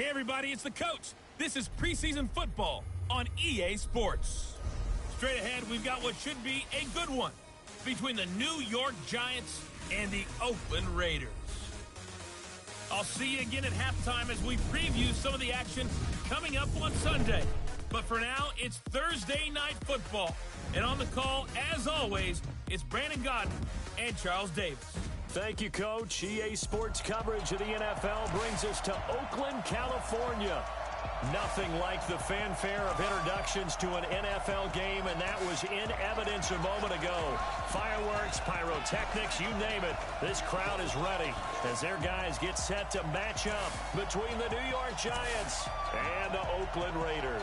Hey everybody, it's the coach. This is preseason football on EA Sports. Straight ahead, we've got what should be a good one between the New York Giants and the Oakland Raiders. I'll see you again at halftime as we preview some of the action coming up on Sunday. But for now, it's Thursday Night Football. And on the call, as always, it's Brandon Gaudin and Charles Davis. Thank you, Coach. EA Sports coverage of the NFL brings us to Oakland, California. Nothing like the fanfare of introductions to an NFL game, and that was in evidence a moment ago. Fireworks, pyrotechnics, you name it. This crowd is ready as their guys get set to match up between the New York Giants and the Oakland Raiders.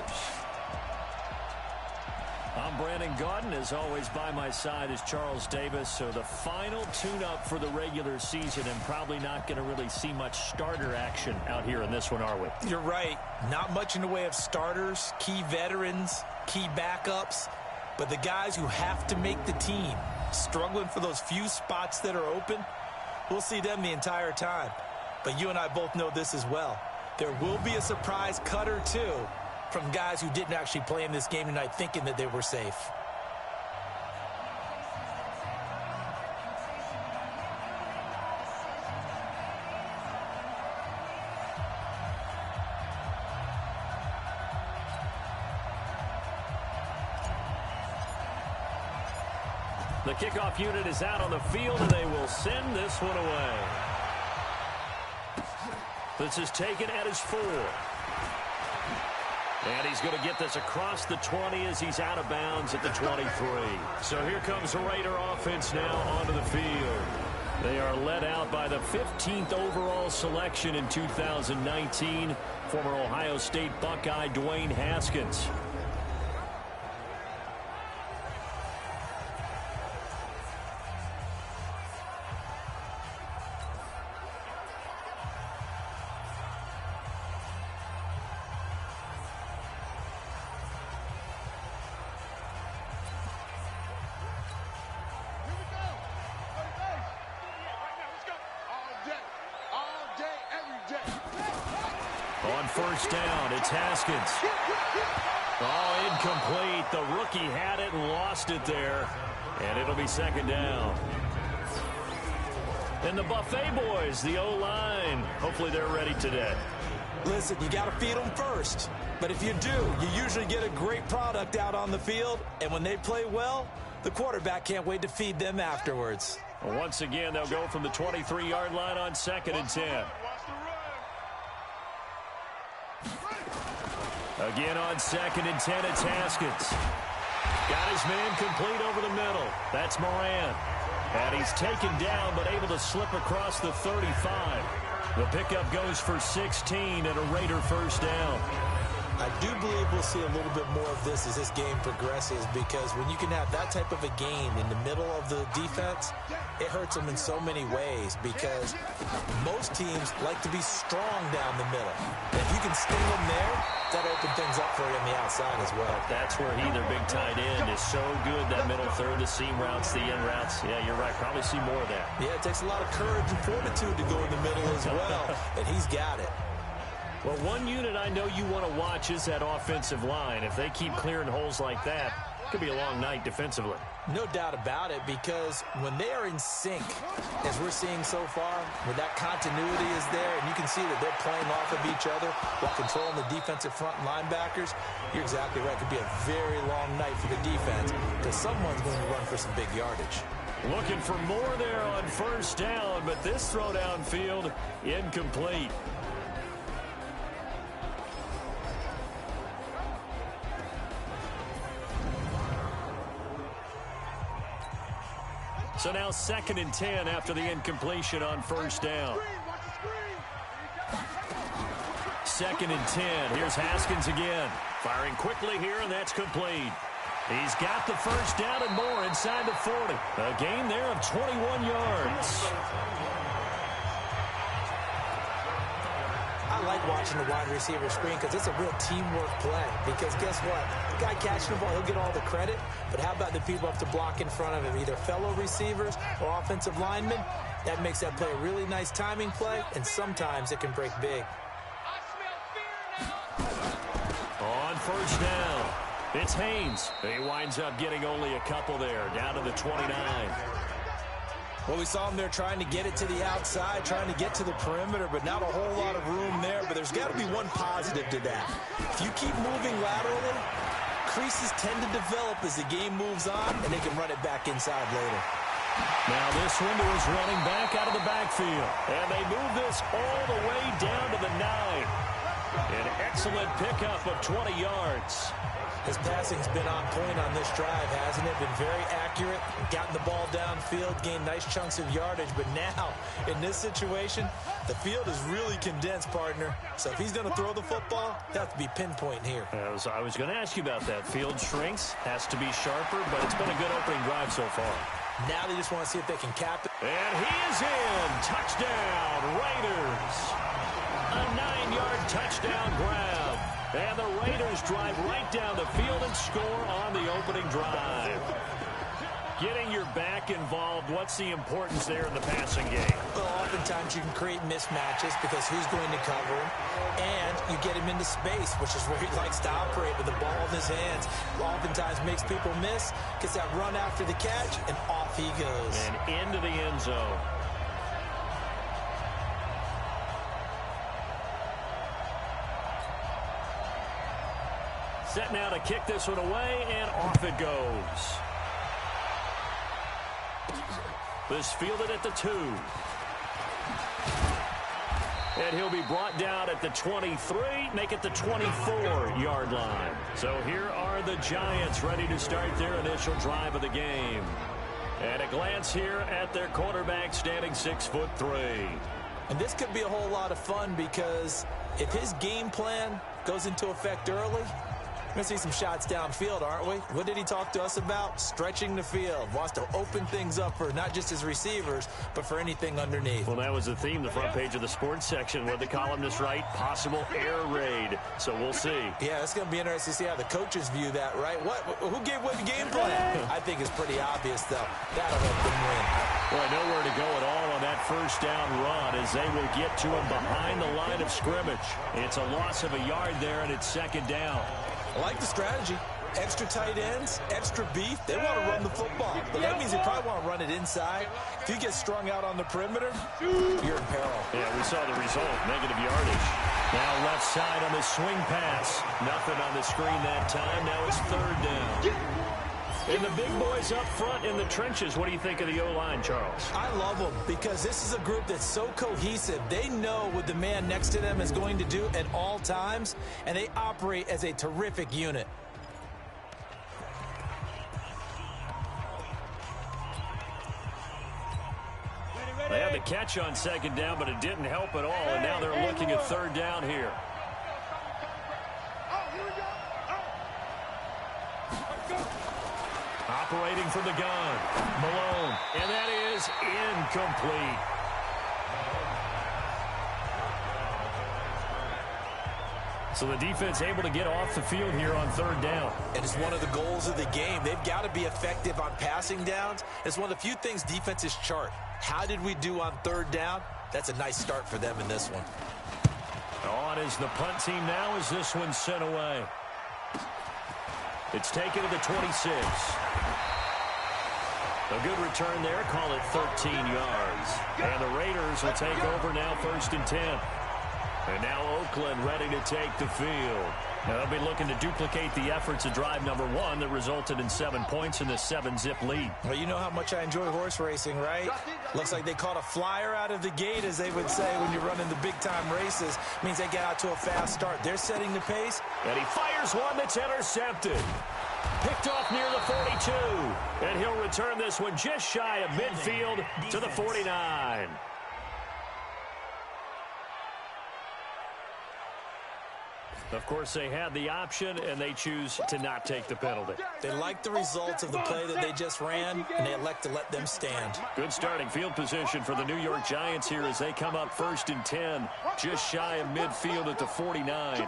I'm Brandon Gaudin. As always, by my side is Charles Davis. So the final tune-up for the regular season, and probably not going to really see much starter action out here in this one, are we? You're right. Not much in the way of starters, key veterans, key backups, but the guys who have to make the team, struggling for those few spots that are open, we'll see them the entire time. But you and I both know this as well. There will be a surprise cut or two from guys who didn't actually play in this game tonight thinking that they were safe. The kickoff unit is out on the field, and they will send this one away. This is taken at his 4. And he's going to get this across the 20 as he's out of bounds at the 23. So here comes the Raider offense now onto the field. They are led out by the 15th overall selection in 2019, former Ohio State Buckeye Dwayne Haskins. On first down, it's Haskins. Oh, incomplete. The rookie had it and lost it there. And it'll be second down. And the Buffet boys, the O-line, hopefully they're ready today. Listen, you got to feed them first. But if you do, you usually get a great product out on the field. And when they play well, the quarterback can't wait to feed them afterwards. Well, once again, they'll go from the 23-yard line on 2nd and 10. Again on 2nd and 10, it's Haskins. Got his man complete over the middle. That's Moran. And he's taken down, but able to slip across the 35. The pickup goes for 16 and a Raider first down. I do believe we'll see a little bit more of this as this game progresses, because when you can have that type of a game in the middle of the defense, it hurts them in so many ways, because most teams like to be strong down the middle. If you can sting them there, that opens things up for you on the outside as well. That's where their big tight end, is so good, that middle third, the seam routes, the in routes. Yeah, you're right. Probably see more of that. Yeah, it takes a lot of courage and fortitude to go in the middle as well, and he's got it. Well, one unit I know you want to watch is that offensive line. If they keep clearing holes like that, it could be a long night defensively. No doubt about it, because when they are in sync, as we're seeing so far, where that continuity is there, and you can see that they're playing off of each other while controlling the defensive front linebackers, you're exactly right. It could be a very long night for the defense, because someone's going to run for some big yardage. Looking for more there on first down, but this throw downfield, incomplete. So now 2nd and 10 after the incompletion on first down. 2nd and 10. Here's Haskins again. Firing quickly here, and that's complete. He's got the first down and more inside the 40. A gain there of 21 yards. I like watching the wide receiver screen because it's a real teamwork play. Because guess what? The guy catching the ball, he'll get all the credit. But how about the people have to block in front of him, either fellow receivers or offensive linemen? That makes that play a really nice timing play, and sometimes it can break big. first down. It's Haynes. He winds up getting only a couple there, down to the 29. Well, we saw him there trying to get it to the outside, trying to get to the perimeter, but not a whole lot of room there. But there's got to be one positive to that. If you keep moving laterally, creases tend to develop as the game moves on, and they can run it back inside later. Now this window is running back out of the backfield, and they move this all the way down to the 9. An excellent pickup of 20 yards. His passing's been on point on this drive, hasn't it? Been very accurate, gotten the ball downfield, gained nice chunks of yardage. But now, in this situation, the field is really condensed, partner. So if he's going to throw the football, he'll have to be pinpoint here. I was going to ask you about that. Field shrinks, has to be sharper, but it's been a good opening drive so far. Now they just want to see if they can cap it. And he is in. Touchdown, Raiders. A 9-yard touchdown grab. And the Raiders drive right down the field and score on the opening drive. Getting your back involved, what's the importance there in the passing game? Well, oftentimes you can create mismatches because who's going to cover him, and you get him into space, which is where he likes to operate with the ball in his hands. Oftentimes makes people miss, gets that run after the catch, and off he goes. And into the end zone. Set now to kick this one away, and off it goes. This fielded at the 2. And he'll be brought down at the 23, make it the 24-yard line. So here are the Giants ready to start their initial drive of the game. And a glance here at their quarterback standing 6'3". And this could be a whole lot of fun because if his game plan goes into effect early, we're going to see some shots downfield, aren't we? What did he talk to us about? Stretching the field. Wants to open things up for not just his receivers, but for anything underneath. Well, that was the theme, the front page of the sports section, where the columnists write, possible air raid. So we'll see. Yeah, it's going to be interesting to see how the coaches view that, right? Who gave what game plan? I think it's pretty obvious, though. That'll help them win. Boy, nowhere to go at all on that first down run as they will get to him behind the line of scrimmage. It's a loss of a yard there, and it's second down. I like the strategy. Extra tight ends, extra beef. They want to run the football. But that means they probably want to run it inside. If you get strung out on the perimeter, you're in peril. Yeah, we saw the result. Negative yardage. Now left side on the swing pass. Nothing on the screen that time. Now it's third down. And the big boys up front in the trenches. What do you think of the O-line, Charles? I love them because this is a group that's so cohesive. They know what the man next to them is going to do at all times, and they operate as a terrific unit. They had the catch on second down, but it didn't help at all, and now they're looking at third down here. Operating from the gun, Malone, and that is incomplete. So the defense able to get off the field here on third down. And it's one of the goals of the game. They've got to be effective on passing downs. It's one of the few things defenses chart. How did we do on third down? That's a nice start for them in this one. On is the punt team now as this one's sent away. It's taken to the 26. A good return there. Call it 13 yards. And the Raiders will take over now, 1st and 10. And now Oakland ready to take the field. Now they'll be looking to duplicate the efforts of drive number 1 that resulted in 7 points in the 7-zip lead. Well, you know how much I enjoy horse racing, right? Looks like they caught a flyer out of the gate, as they would say when you're running the big-time races. Means they get out to a fast start. They're setting the pace. And he fires one that's intercepted. Picked off near the 42. And he'll return this one just shy of midfield to the 49. Of course, they had the option, and they choose to not take the penalty. They like the results of the play that they just ran, and they elect to let them stand. Good starting field position for the New York Giants here as they come up 1st and 10, just shy of midfield at the 49.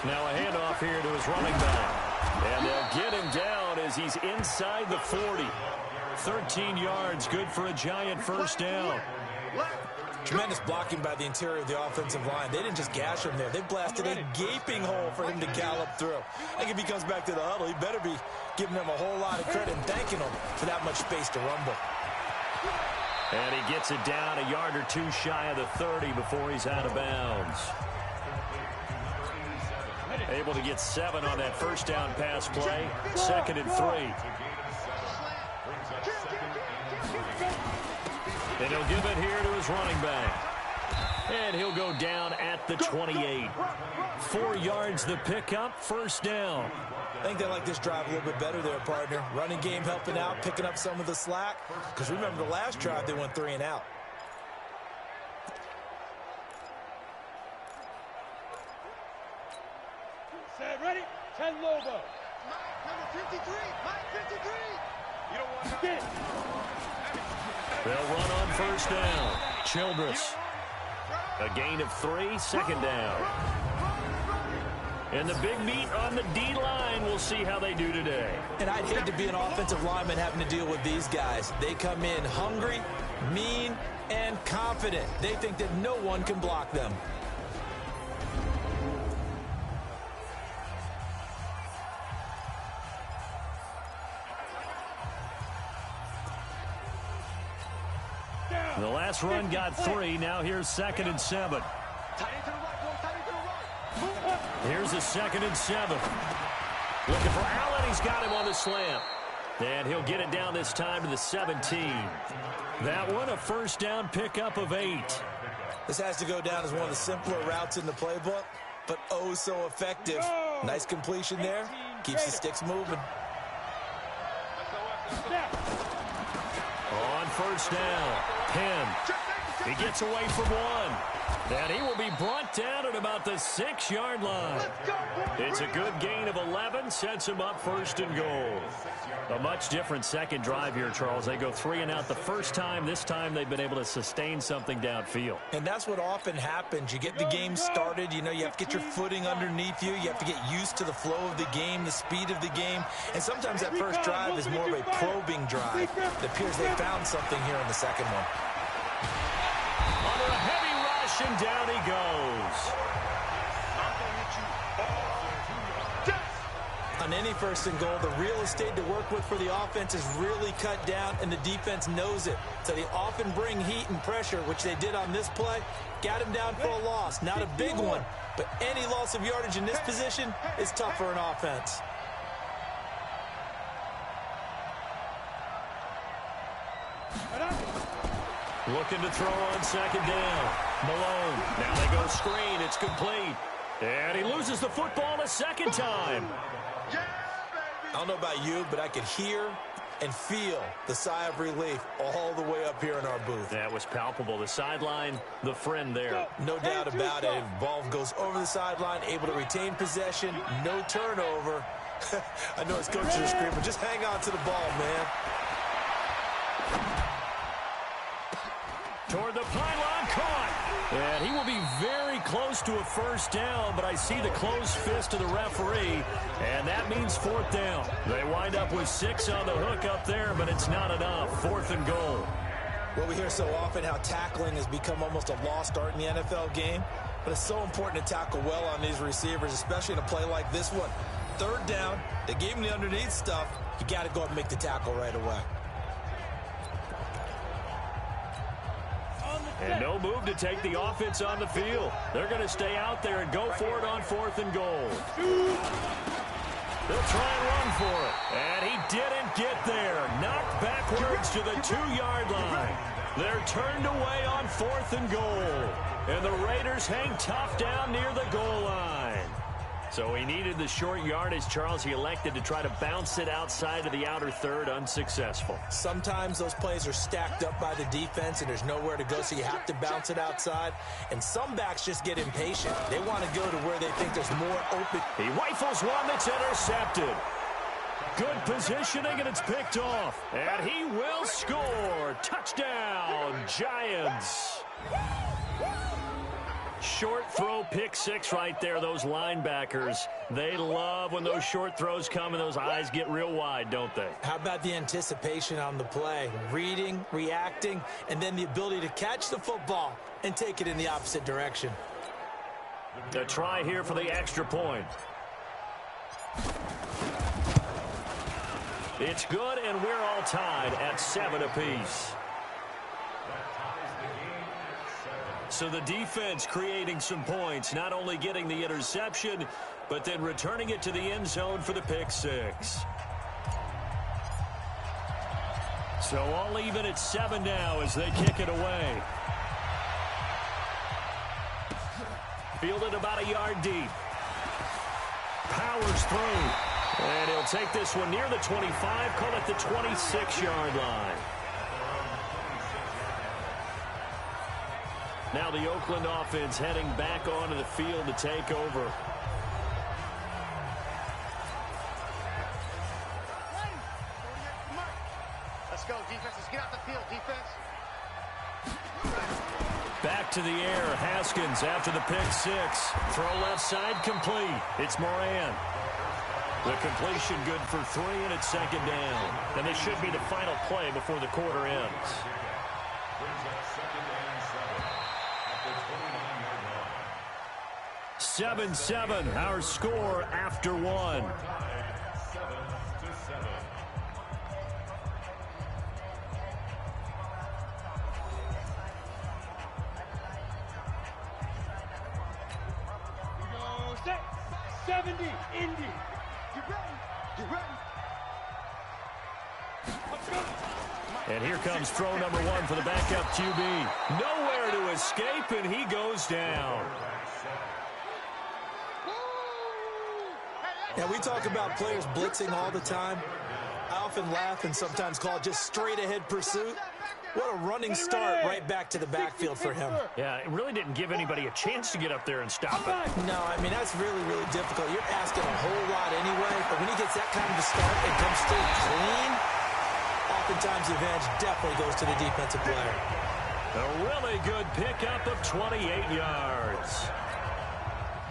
Now a handoff here to his running back. And they'll get him down as he's inside the 40. 13 yards, good for a Giant first down. Tremendous blocking by the interior of the offensive line. They didn't just gash him there. They blasted a gaping hole for him to gallop through. I think if he comes back to the huddle, he better be giving them a whole lot of credit and thanking them for that much space to rumble. And he gets it down a yard or two shy of the 30 before he's out of bounds. Able to get 7 on that first down pass play. 2nd and 3. And he'll give it here to his running back. And he'll go down at the 28. 4 yards the pickup, first down. I think they like this drive a little bit better there, partner. Running game helping out, picking up some of the slack. Because remember the last drive, they went 3 and out. Set, ready? 10 Lobo. Number 53. Mike 53. You don't want Get it. They'll run on first down. Childress. A gain of 3, second down. And the big meat on the D-line. We'll see how they do today. And I'd hate to be an offensive lineman having to deal with these guys. They come in hungry, mean, and confident. They think that no one can block them. The last run got 3. Now here's 2nd and 7. Here's a 2nd and 7. Looking for Allen. He's got him on the slant. And he'll get it down this time to the 17. That one a first down pickup of 8. This has to go down as one of the simpler routes in the playbook, but oh so effective. Nice completion there. Keeps the sticks moving. On first down, Penn. He gets away from 1. And he will be brought down at about the 6-yard line. It's a good gain of 11, sets him up 1st and goal. A much different second drive here, Charles. They go 3 and out the first time. This time they've been able to sustain something downfield. And that's what often happens. You get the game started. You know, you have to get your footing underneath you. You have to get used to the flow of the game, the speed of the game. And sometimes that first drive is more of a probing drive. It appears they found something here in the second one. Under a heavy rush, and down he goes. On any 1st and goal, the real estate to work with for the offense is really cut down, and the defense knows it. So they often bring heat and pressure, which they did on this play. Got him down for a loss. Not a big one, but any loss of yardage in this position is tough for an offense. Looking to throw on 2nd down. Malone. Now they go screen. It's complete. And he loses the football a 2nd time. I don't know about you, but I could hear and feel the sigh of relief all the way up here in our booth. That was palpable. The sideline, the friend there. No doubt about it. Ball goes over the sideline, able to retain possession, no turnover. I know his coaches are screaming, just hang on to the ball, man. Toward the pylon, caught. And he will be very close to a first down, but I see the closed fist of the referee, and that means 4th down. They wind up with 6 on the hook up there, but it's not enough. 4th and goal. Well, we hear so often how tackling has become almost a lost art in the NFL game, but it's so important to tackle well on these receivers, especially in a play like this one. 3rd down, they gave him the underneath stuff. You got to go up and make the tackle right away. And no move to take the offense on the field. They're going to stay out there and go for it on 4th and goal. They'll try and run for it. And he didn't get there. Knocked backwards to the 2-yard line. They're turned away on 4th and goal. And the Raiders hang tough down near the goal line. So he needed the short yardage, Charles. He elected to try to bounce it outside of the outer third, unsuccessful. Sometimes those plays are stacked up by the defense and there's nowhere to go, so you have to bounce it outside. And some backs just get impatient. They want to go to where they think there's more open. He rifles one that's intercepted. Good positioning, and it's picked off. And he will score. Touchdown, Giants. Short throw, pick six right there. Those linebackers, they love when those short throws come and those eyes get real wide, don't they? How about the anticipation on the play? Reading, reacting, and then the ability to catch the football and take it in the opposite direction. A try here for the extra point. It's good, and we're all tied at 7 apiece. So the defense creating some points, not only getting the interception, but then returning it to the end zone for the pick six. So all even at 7 now as they kick it away. Fielded about a yard deep. Powers through. And he'll take this one near the 25, call it the 26-yard line. Now the Oakland offense heading back onto the field to take over. Let's go, defense. Let's get out the field, defense. Back to the air. Haskins after the pick six. Throw left side complete. It's Moran. The completion good for 3, and it's second down. And this should be the final play before the quarter ends. 7-7, our score after 1. Set. 70. Indy. Get ready. Get ready. Let's go. And here comes throw number 1 for the backup QB. Nowhere to escape, and he goes down. Now, we talk about players blitzing all the time. I often laugh and sometimes call it just straight-ahead pursuit. What a running start right back to the backfield for him. Yeah, it really didn't give anybody a chance to get up there and stop it. No, I mean, that's really, really difficult. You're asking a whole lot anyway, but when he gets that kind of a start and comes through clean, oftentimes the advantage definitely goes to the defensive player. A really good pickup of 28 yards.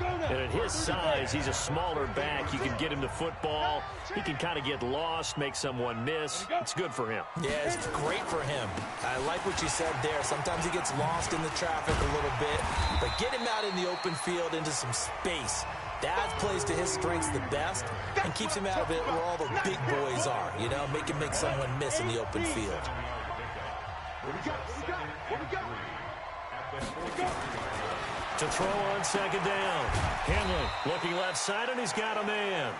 And at his size, he's a smaller back. You can get him the football. He can kind of get lost, make someone miss. It's good for him. Yeah, it's great for him. I like what you said there. Sometimes he gets lost in the traffic a little bit, but get him out in the open field into some space. That plays to his strengths the best and keeps him out of it where all the big boys are, you know, make him make someone miss in the open field. What we got? What we got? What we got? What we got? To throw on second down. Henley looking left side, and he's got a man.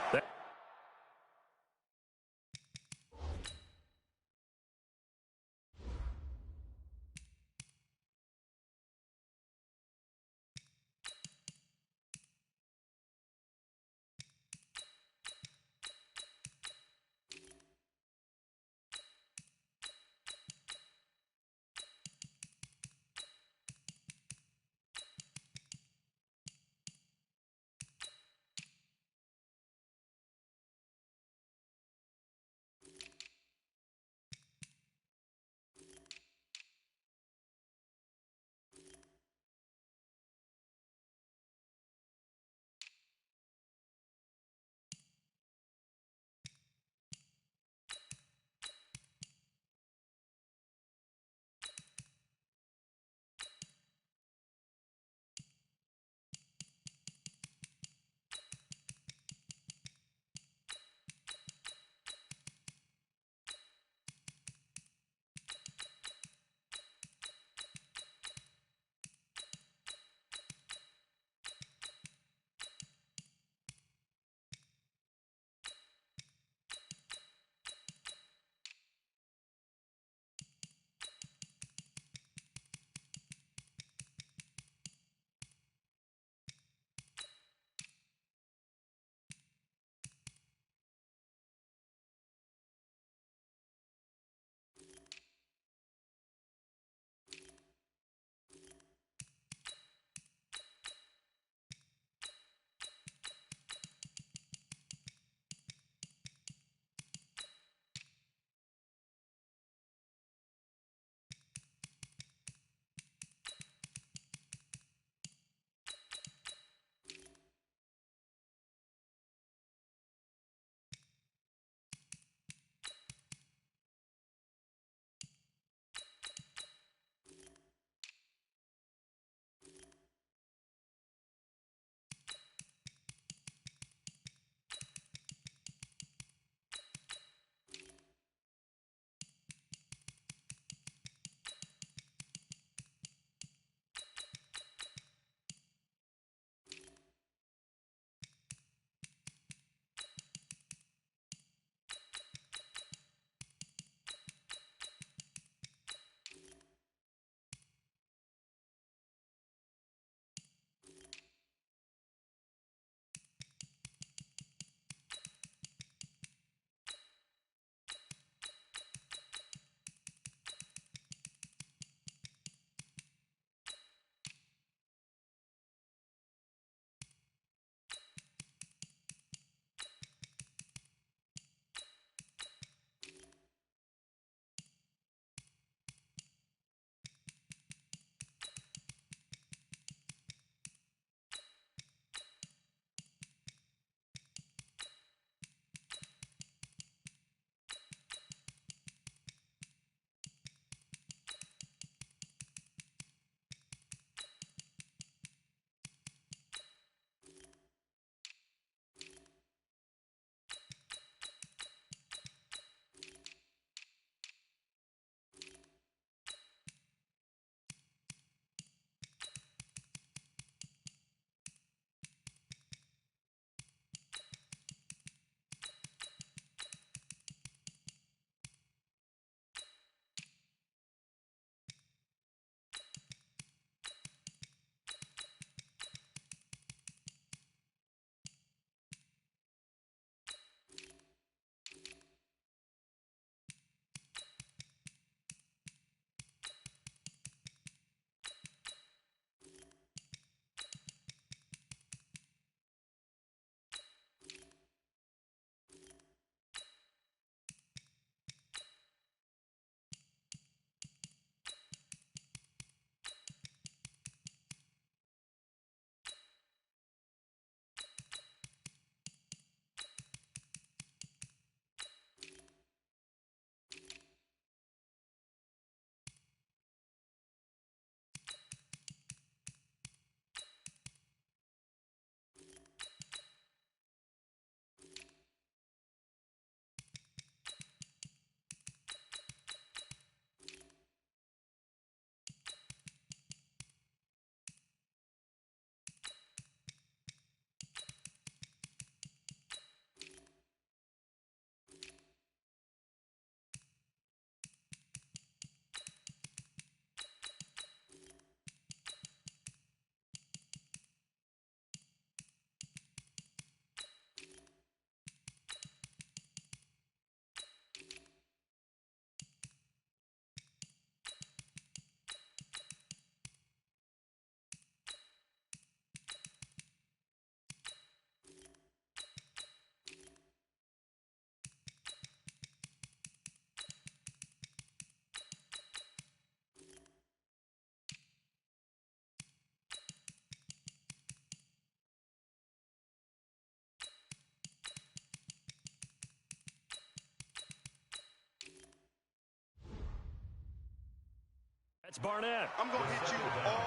That's Barnett. I'm going to hit you all.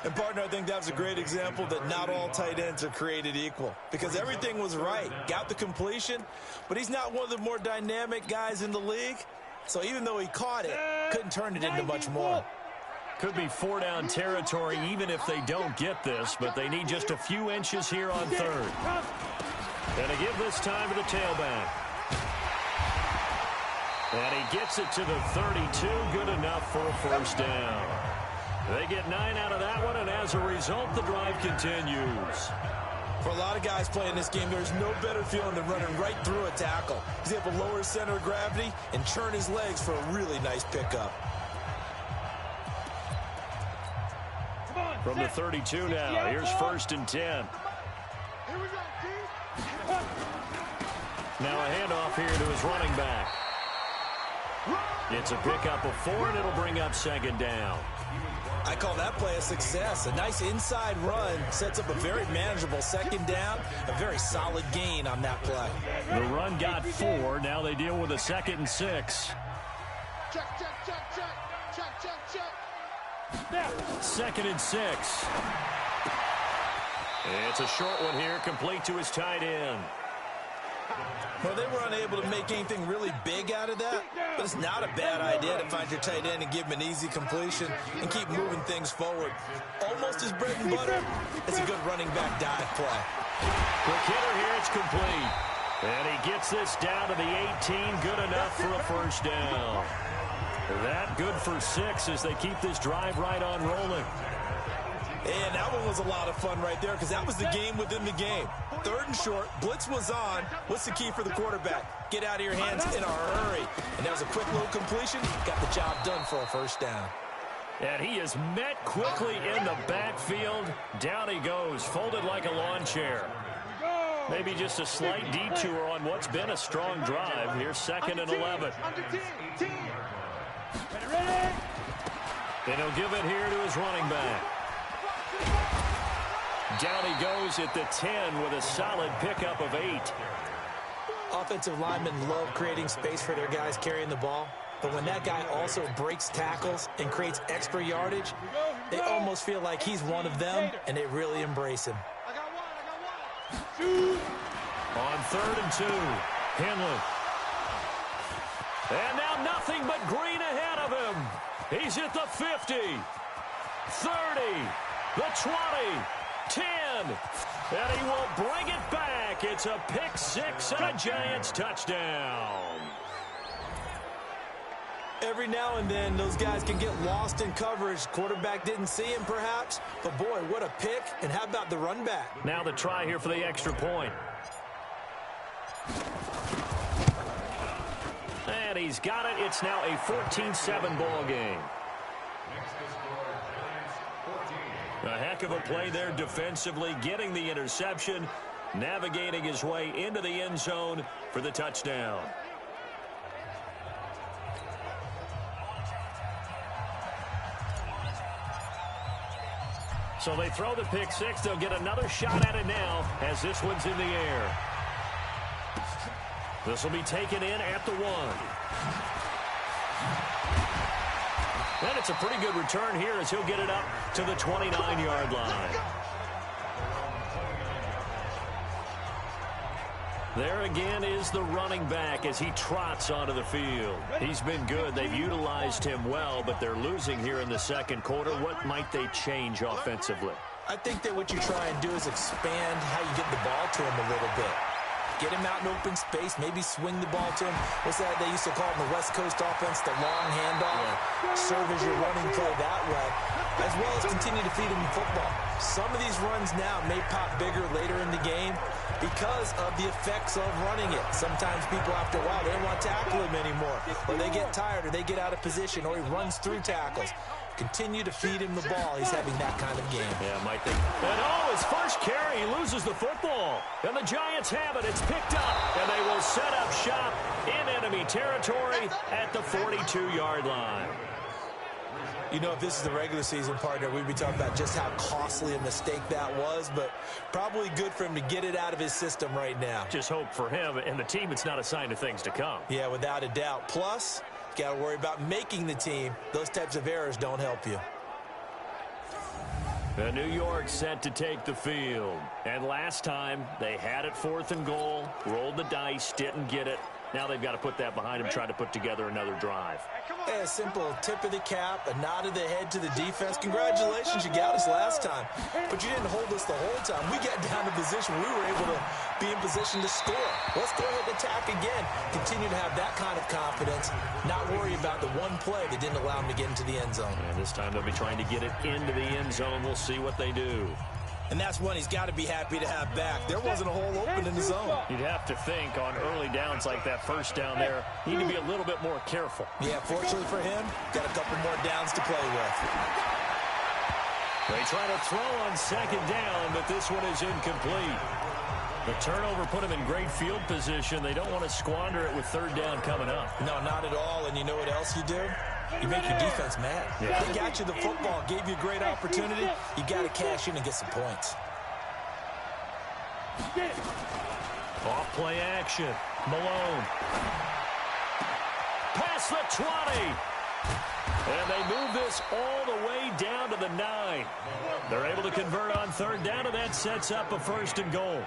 And, partner, I think that was a great example that not all tight ends are created equal because everything was right. Got the completion, but he's not one of the more dynamic guys in the league. So even though he caught it, couldn't turn it into much more. Could be 4-down territory even if they don't get this, but they need just a few inches here on third. And they give this time to the tailback. And he gets it to the 32, good enough for a first down. They get 9 out of that one, and as a result, the drive continues. For a lot of guys playing this game, there's no better feeling than running right through a tackle. He's able to lower his center of gravity and churn his legs for a really nice pickup. From the 32 now, here's 1st and 10. Here we go, D. Now a handoff here to his running back. It's a pickup of 4, and it'll bring up 2nd down. I call that play a success. A nice inside run sets up a very manageable 2nd down, a very solid gain on that play. The run got 4. Now they deal with a 2nd and 6. Check, check, check, check. Check, check, check. 2nd and 6. It's a short one here, complete to his tight end. Well, they were unable to make anything really big out of that, but it's not a bad idea to find your tight end and give him an easy completion and keep moving things forward. Almost his bread and butter. It's a good running back dive play. Quick hitter here, it's complete. And he gets this down to the 18, good enough for a first down. That good for 6 as they keep this drive right on rolling. And that one was a lot of fun right there because that was the game within the game. 3rd and short, blitz was on. What's the key for the quarterback? Get out of your hands in a hurry. And that was a quick little completion. Got the job done for a first down. And he is met quickly in the backfield. Down he goes, folded like a lawn chair. Maybe just a slight detour on what's been a strong drive. Here's 2nd and 11. And he'll give it here to his running back. Down he goes at the 10 with a solid pickup of 8. Offensive linemen love creating space for their guys carrying the ball. But when that guy also breaks tackles and creates extra yardage, they almost feel like he's one of them, and they really embrace him. On 3rd and 2, Henley. And now nothing but green ahead of him. He's at the 50, 30, the 20, 10, and he will bring it back. It's a pick 6 and a Giants touchdown. Every now and then, those guys can get lost in coverage. Quarterback didn't see him, perhaps. But, boy, what a pick. And how about the run back? Now the try here for the extra point. And he's got it. It's now a 14-7 ball game. A heck of a play there defensively, getting the interception, navigating his way into the end zone for the touchdown. So they throw the pick 6. They'll get another shot at it now as this one's in the air. This will be taken in at the 1. And it's a pretty good return here as he'll get it up to the 29-yard line. There again is the running back as he trots onto the field. He's been good. They've utilized him well, but they're losing here in the 2nd quarter. What might they change offensively? I think that what you try and do is expand how you get the ball to him a little bit. Get him out in open space, maybe swing the ball to him. What's that they used to call it in the West Coast offense, the long handoff? Yeah. Serve as your running play that way, as well as continue to feed him football. Some of these runs now may pop bigger later in the game because of the effects of running it. Sometimes people, after a while, they don't want to tackle him anymore, or they get tired, or they get out of position, or he runs through tackles. Continue to feed him the ball. He's having that kind of game. Yeah, might think. And his first carry, he loses the football. And the Giants have it. It's picked up. And they will set up shop in enemy territory at the 42-yard line. You know, if this is the regular season, partner, we'd be talking about just how costly a mistake that was, but probably good for him to get it out of his system right now. Just hope for him and the team it's not a sign of things to come. Yeah, without a doubt. Plus, Got to worry about making the team. Those types of errors don't help you. The New York set to take the field. And last time, they had it 4th and goal, rolled the dice, didn't get it. Now they've got to put that behind them, try to put together another drive. Yeah, a simple tip of the cap, a nod of the head to the defense. Congratulations, you got us last time. But you didn't hold us the whole time. We got down to position we were able to be in position to score. Let's go ahead and attack again. Continue to have that kind of confidence, not worry about the one play that didn't allow them to get into the end zone. And this time they'll be trying to get it into the end zone. We'll see what they do. And that's one he's got to be happy to have back. There wasn't a hole open in the zone. You'd have to think on early downs like that first down there, you need to be a little bit more careful. Yeah, fortunately for him, got a couple more downs to play with. They try to throw on 2nd down, but this one is incomplete. The turnover put him in great field position. They don't want to squander it with 3rd down coming up. No, not at all. And you know what else you do? You make your defense mad. Yeah. They got you the football, gave you a great opportunity. You got to cash in and get some points. Off play action. Malone. Past the 20. And they move this all the way down to the 9. They're able to convert on 3rd down, and that sets up a 1st and goal.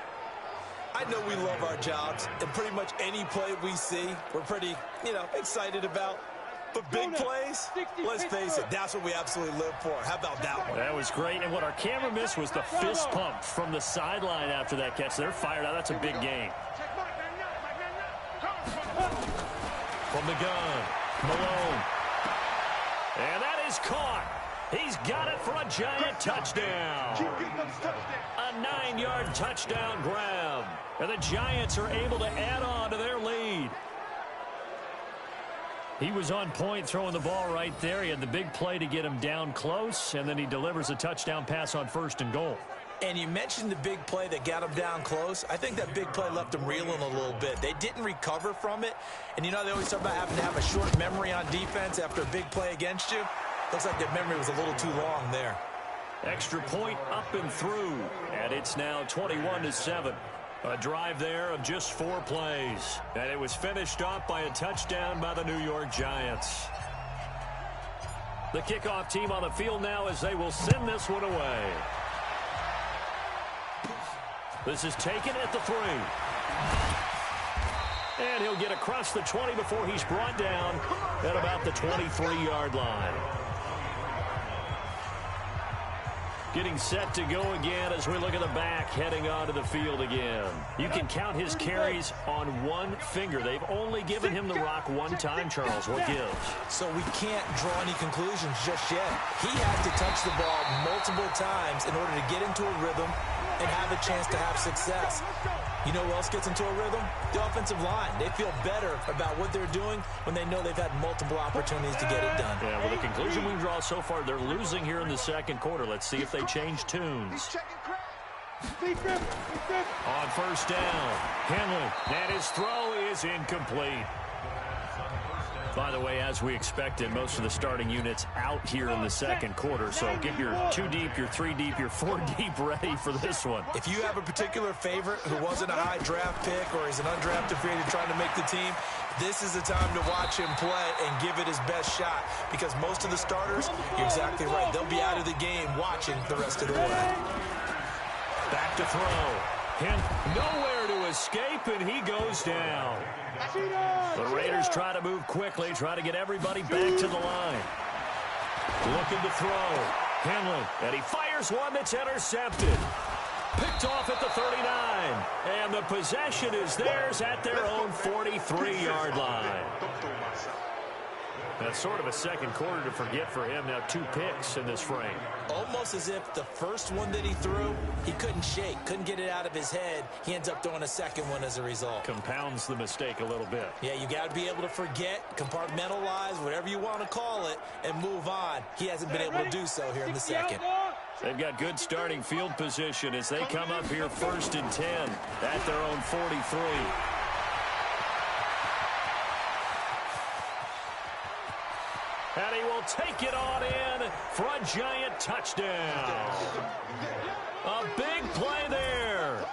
I know we love our jobs, and pretty much any play we see, we're pretty, excited about. But big plays, let's face it, that's what we absolutely live for. How about that one? That was great, and what our camera missed was the fist pump from the sideline after that catch. They're fired out. That's a big game. From the gun, Malone. And that is caught. He's got it for a Giant touchdown. A 9-yard touchdown grab. And the Giants are able to add on to their lead. He was on point throwing the ball right there. He had the big play to get him down close, and then he delivers a touchdown pass on 1st and goal. And you mentioned the big play that got him down close. I think that big play left him reeling a little bit. They didn't recover from it. And they always talk about having to have a short memory on defense after a big play against you. Looks like their memory was a little too long there. Extra point up and through, and it's now 21-7. A drive there of just 4 plays, and it was finished off by a touchdown by the New York Giants. The kickoff team on the field now as they will send this one away. This is taken at the 3. And he'll get across the 20 before he's brought down at about the 23-yard line. Getting set to go again as we look at the back heading onto the field again. You can count his carries on one finger. They've only given him the rock one time, Charles. What gives? So we can't draw any conclusions just yet. He has to touch the ball multiple times in order to get into a rhythm and have a chance to have success. You know who else gets into a rhythm? The offensive line. They feel better about what they're doing when they know they've had multiple opportunities to get it done. Yeah, well, the conclusion we draw so far, they're losing here in the 2nd quarter. Let's see if they change tunes. On 1st down, Henley, and his throw is incomplete. By the way, as we expected, most of the starting units out here in the 2nd quarter. So get your 2 deep, your 3 deep, your 4 deep ready for this one. If you have a particular favorite who wasn't a high draft pick or is an undrafted free agent trying to make the team, this is the time to watch him play and give it his best shot. Because most of the starters, you're exactly right, they'll be out of the game watching the rest of the way. Back to throw. Him nowhere to escape, and he goes down. The Raiders try to move quickly, try to get everybody back to the line. Looking to throw. Henley, and he fires one that's intercepted. Picked off at the 39. And the possession is theirs at their own 43-yard line. That's sort of a 2nd quarter to forget for him. Now 2 picks in this frame. Almost as if the first one that he threw, he couldn't shake, couldn't get it out of his head. He ends up throwing a 2nd one as a result. Compounds the mistake a little bit. Yeah, you got to be able to forget, compartmentalize, whatever you want to call it, and move on. He hasn't been able to do so here in the 2nd. They've got good starting field position as they come up here 1st and 10 at their own 43. And he will take it on in for a Giant touchdown. A big play there.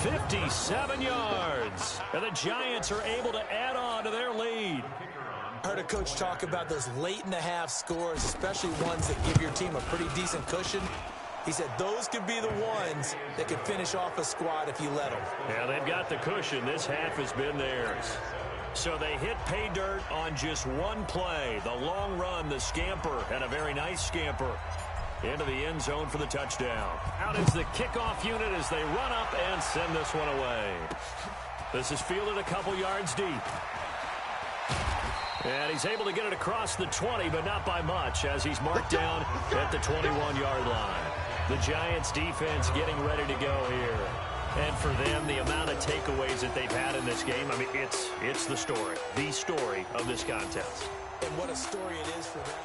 57 yards. And the Giants are able to add on to their lead. I heard a coach talk about those late-in-the-half scores, especially ones that give your team a pretty decent cushion. He said those could be the ones that could finish off a squad if you let them. Yeah, they've got the cushion. This half has been theirs. So they hit pay dirt on just one play. The long run, the scamper, and a very nice scamper into the end zone for the touchdown. Out is the kickoff unit as they run up and send this one away. This is fielded a couple yards deep. And he's able to get it across the 20, but not by much, as he's marked down at the 21-yard line. The Giants defense getting ready to go here. And for them, the amount of takeaways that they've had in this game, I mean, it's the story of this contest. And what a story it is for them.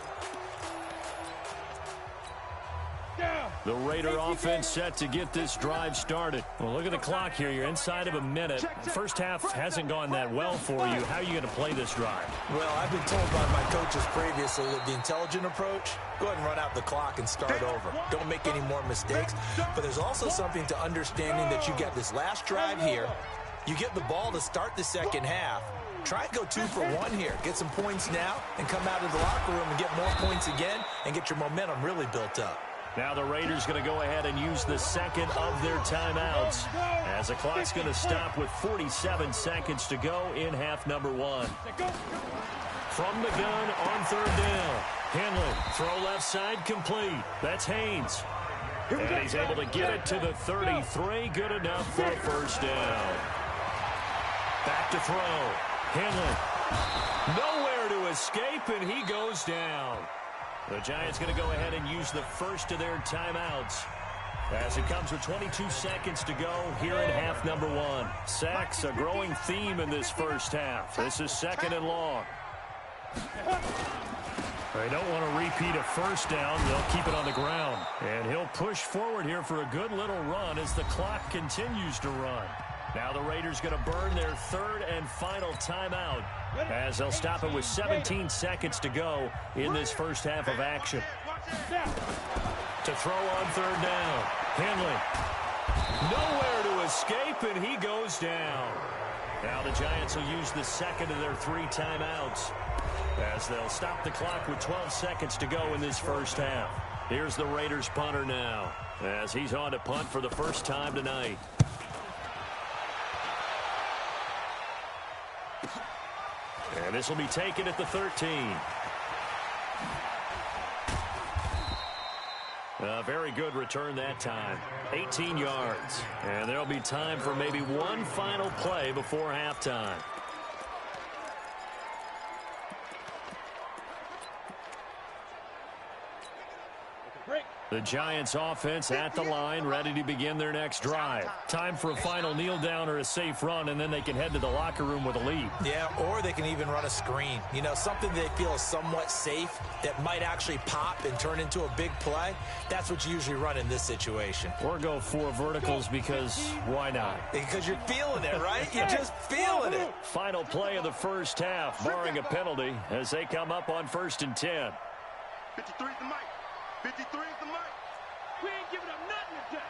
The Raider offense set to get this drive started. Well, look at the clock here. You're inside of a minute. First half hasn't gone that well for you. How are you going to play this drive? Well, I've been told by my coaches previously that the intelligent approach, go ahead and run out the clock and start over. Don't make any more mistakes. But there's also something to understanding that you get this last drive here. You get the ball to start the second half. Try and go 2 for 1 here. Get some points now and come out of the locker room and get more points again and get your momentum really built up. Now the Raiders going to go ahead and use the second of their timeouts as the clock's going to stop with 47 seconds to go in half number 1. From the gun on third down. Henley, throw left side complete. That's Haynes. And he's able to get it to the 33. Good enough for a first down. Back to throw. Henley. Nowhere to escape, and he goes down. The Giants going to go ahead and use the first of their timeouts as it comes with 22 seconds to go here in half number 1. Sacks, a growing theme in this first half. This is second and long. They don't want to repeat a first down. They'll keep it on the ground. And he'll push forward here for a good little run as the clock continues to run. Now the Raiders going to burn their third and final timeout as they'll stop it with 17 seconds to go in this first half of action. To throw on third down. Henley. Nowhere to escape, and he goes down. Now the Giants will use the second of their 3 timeouts as they'll stop the clock with 12 seconds to go in this first half. Here's the Raiders punter now as he's on to punt for the first time tonight. And this will be taken at the 13. A very good return that time. 18 yards. And there'll be time for maybe one final play before halftime. The Giants offense at the line, ready to begin their next drive. Time for a final kneel down or a safe run, and then they can head to the locker room with a lead. Yeah, or they can even run a screen. You know, something they feel is somewhat safe that might actually pop and turn into a big play. That's what you usually run in this situation. Or go 4 verticals because why not? Because you're feeling it, right? You're just feeling it. Final play of the first half, barring a penalty, as they come up on 1st and 10. 53 is the mic. 53 is the mic. We ain't giving up nothing today.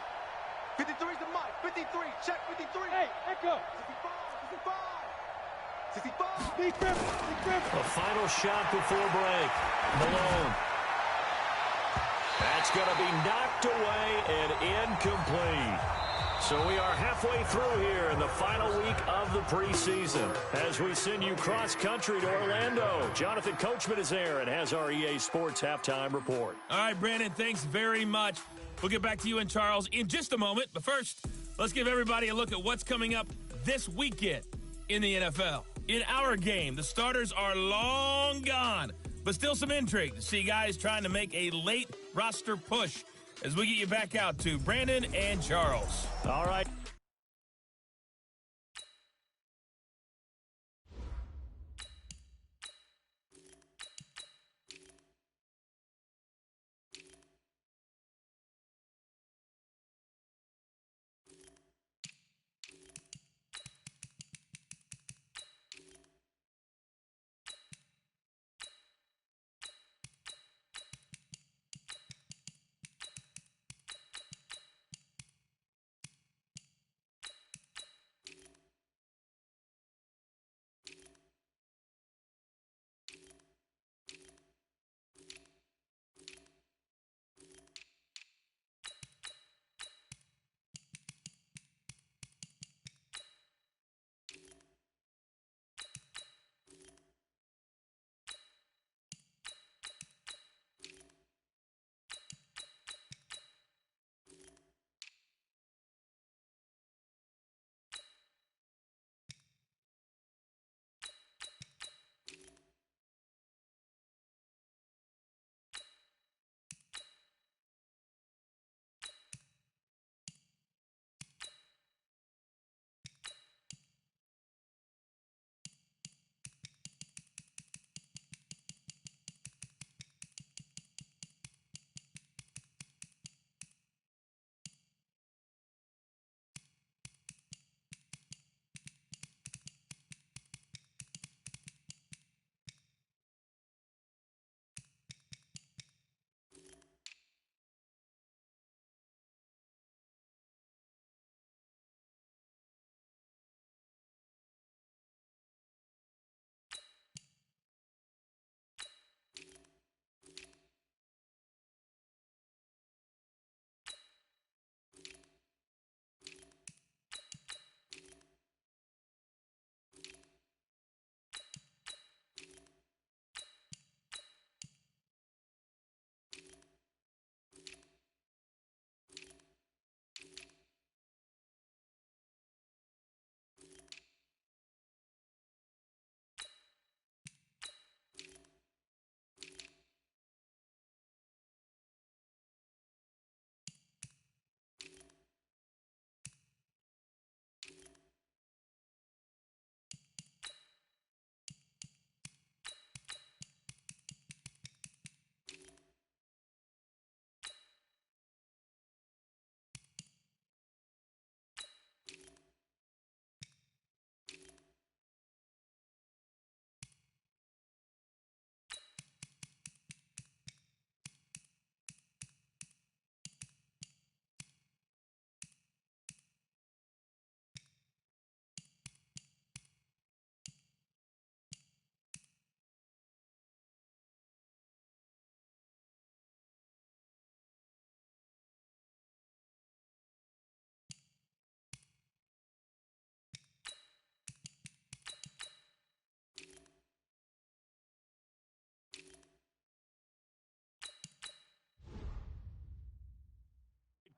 53 is the mic. 53. Check 53. Hey, echo. 65. 65. 65. Big Griffin. A final shot before break. Malone. That's going to be knocked away and incomplete. So we are halfway through here in the final week of the preseason as we send you cross-country to Orlando. Jonathan Coachman is there and has our EA Sports halftime report. All right, Brandon, thanks very much. We'll get back to you and Charles in just a moment. But first, let's give everybody a look at what's coming up this weekend in the NFL. In our game, the starters are long gone, but still some intrigue to see guys trying to make a late roster push as we get you back out to Brandon and Charles. All right.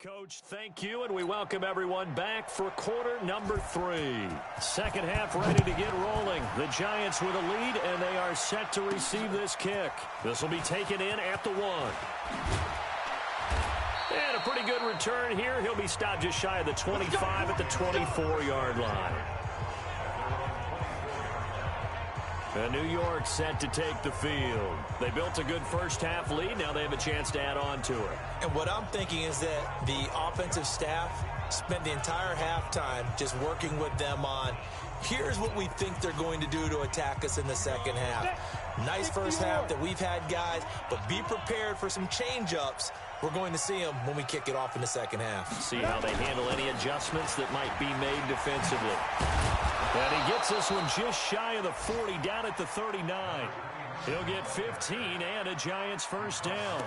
Coach, thank you, and we welcome everyone back for quarter number 3. Second half ready to get rolling. The Giants with a lead, and they are set to receive this kick. This will be taken in at the 1. And a pretty good return here. He'll be stopped just shy of the 25 at the 24-yard line. And New York set to take the field. They built a good first-half lead. Now they have a chance to add on to it. And what I'm thinking is that the offensive staff spent the entire halftime just working with them on, here's what we think they're going to do to attack us in the second half. Nice first half that we've had, guys, but be prepared for some change-ups. We're going to see them when we kick it off in the second half. See how they handle any adjustments that might be made defensively. And he gets this one just shy of the 40, down at the 39. He'll get 15 and a Giants first down.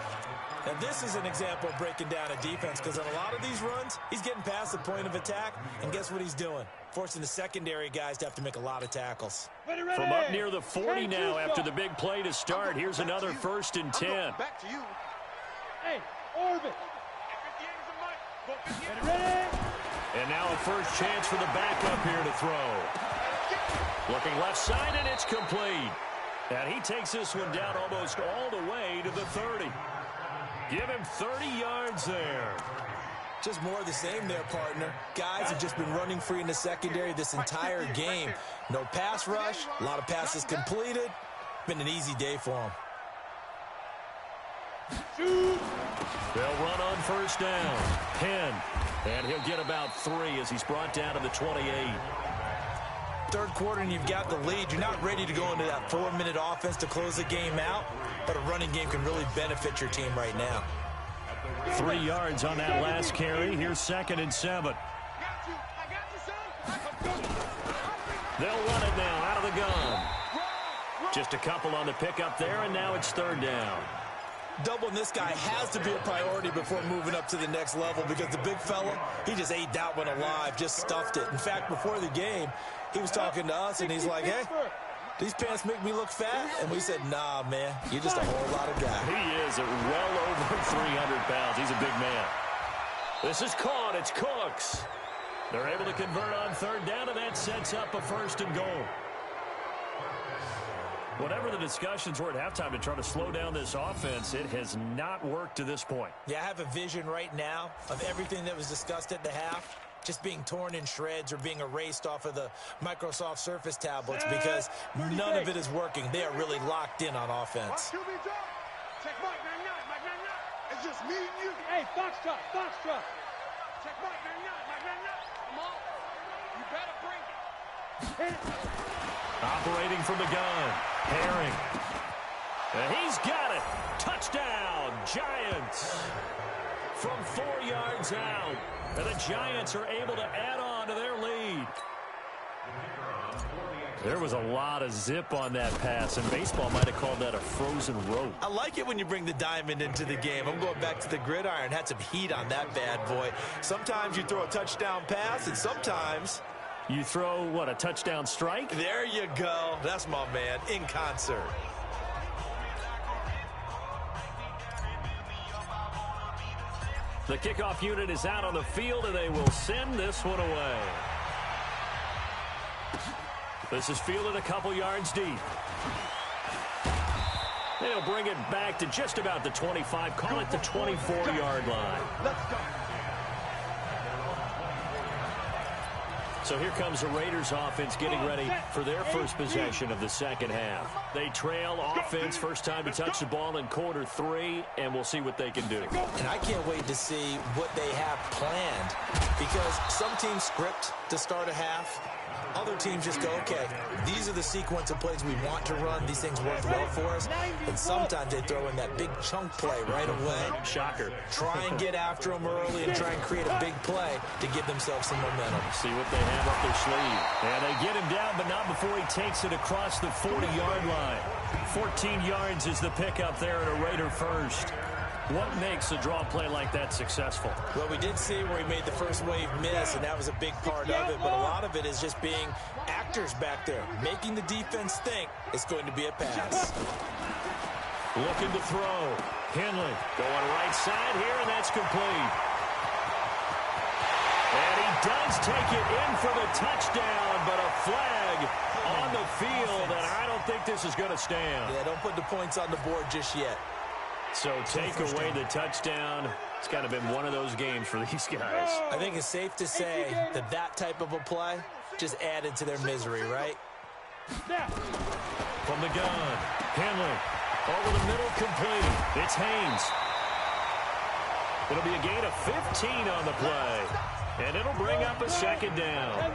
Now, this is an example of breaking down a defense, because on a lot of these runs, he's getting past the point of attack, and guess what he's doing? Forcing the secondary guys to have to make a lot of tackles. From up near the 40 now after the big play to start, here's another 1st and 10. Back to you. Hey, orbit. And now a first chance for the backup here to throw. Looking left side, and it's complete. And he takes this one down almost all the way to the 30. Give him 30 yards there. Just more of the same there, partner. Guys have just been running free in the secondary this entire game. No pass rush, a lot of passes completed. Been an easy day for them. They'll run on first down. Penn. And he'll get about 3 as he's brought down to the 28. Third quarter and you've got the lead. You're not ready to go into that 4-minute offense to close the game out, but a running game can really benefit your team right now. 3 yards on that last carry. Here's 2nd and 7. They'll run it now out of the gun. Just a couple on the pickup there, and now it's 3rd down. Doubling this guy has to be a priority before moving up to the next level, because the big fella, he just ate that one alive, just stuffed it. In fact, before the game, he was talking to us, and he's like, hey, these pants make me look fat? And we said, nah, man, you're just a whole lot of guy. He is at well over 300 pounds. He's a big man. This is caught. It's Cooks. They're able to convert on 3rd down, and that sets up a 1st and goal. Whatever the discussions were at halftime to try to slow down this offense, it has not worked to this point. Yeah, I have a vision right now of everything that was discussed at the half just being torn in shreds or being erased off of the Microsoft Surface tablets, because none of it is working. They are really locked in on offense. Check Mike 99, Mike 99. It's just me and you. Hey, Foxtrot. Check Mike 99, Mike 99. Come on. You better bring it. Operating from the gun. Herring. And he's got it. Touchdown, Giants. From 4 yards out. And the Giants are able to add on to their lead. There was a lot of zip on that pass, and baseball might have called that a frozen rope. I like it when you bring the diamond into the game. I'm going back to the gridiron. Had some heat on that bad boy. Sometimes you throw a touchdown pass, and sometimes you throw, what, a touchdown strike? There you go. That's my man, in concert. The kickoff unit is out on the field, and they will send this one away. This is fielded a couple yards deep. They'll bring it back to just about the 25, call it the 24-yard line. Let's go. So here comes the Raiders offense getting ready for their first possession of the second half. They trail offense, first time to touch the ball in quarter 3, and we'll see what they can do. And I can't wait to see what they have planned, because some teams script to start a half. Other teams just go, okay, these are the sequence of plays we want to run. These things work well for us. And sometimes they throw in that big chunk play right away. Shocker. Try and get after them early and try and create a big play to give themselves some momentum. See what they have up their sleeve. And they get him down, but not before he takes it across the 40-yard line. 14 yards is the pickup there at a Raider first. What makes a draw play like that successful? Well, we did see where he made the first wave miss, and that was a big part of it. But a lot of it is just being actors back there, making the defense think it's going to be a pass. Looking to throw. Henley going right side here, and that's complete. And he does take it in for the touchdown, but a flag on the field, and I don't think this is going to stand. Yeah, don't put the points on the board just yet. So take away the touchdown. It's kind of been one of those games for these guys. I think it's safe to say that that type of a play just added to their misery, right? From the gun, Henley over the middle, complete. It's Haynes. It'll be a gain of 15 on the play, and it'll bring up a second down.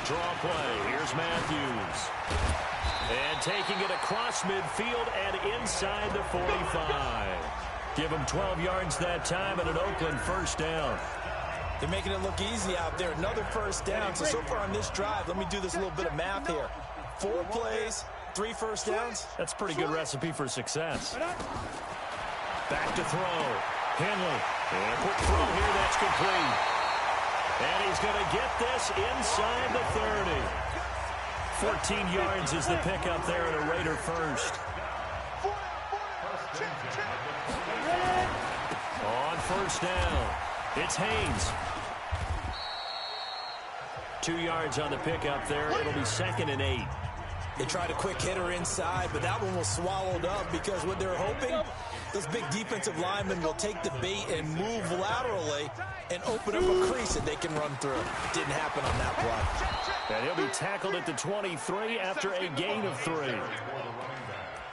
Draw play. Here's Matthews. And taking it across midfield and inside the 45. Give him 12 yards that time and an Oakland first down. They're making it look easy out there. Another first down. So far on this drive, let me do this little bit of math here. 4 plays, 3 first downs. That's a pretty good recipe for success. Back to throw. Henley. And a quick throw here. That's complete. And he's going to get this inside the 30. 14 yards is the pickup there at a Raider first. On first down, it's Haynes. 2 yards on the pickup there. It'll be 2nd and 8. They tried a quick hitter inside, but that one was swallowed up because what they're hoping, this big defensive lineman will take the bait and move laterally and open up a crease that they can run through. Didn't happen on that play. And he'll be tackled at the 23 after a gain of 3.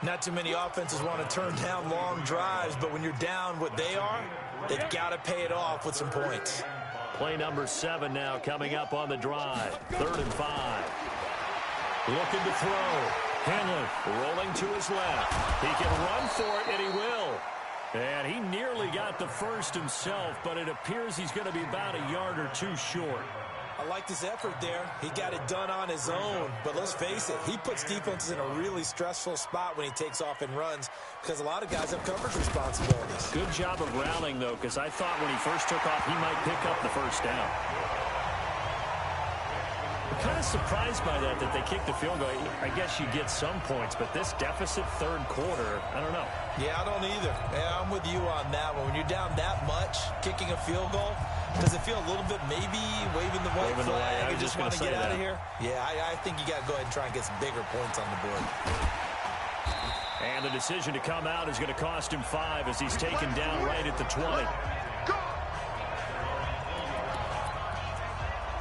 Not too many offenses want to turn down long drives, but when you're down what they are, they've got to pay it off with some points. Play number 7 now coming up on the drive. 3rd and 5. Looking to throw. Henley rolling to his left. He can run for it, and he will. And he nearly got the first himself, but it appears he's going to be about a yard or 2 short. I liked his effort there. He got it done on his own. But let's face it, he puts defenses in a really stressful spot when he takes off and runs because a lot of guys have coverage responsibilities. Good job of rallying, though, because I thought when he first took off, he might pick up the first down. I'm kind of surprised by that they kicked the field goal. I guess you get some points, but this deficit 3rd quarter, I don't know. Yeah, I don't either. Yeah, I'm with you on that one. When you're down that much, kicking a field goal, does it feel a little bit maybe waving the white flag and just want to get out of here? Yeah, I think you got to go ahead and try and get some bigger points on the board. And the decision to come out is going to cost him 5 as he's taken down right at the 20.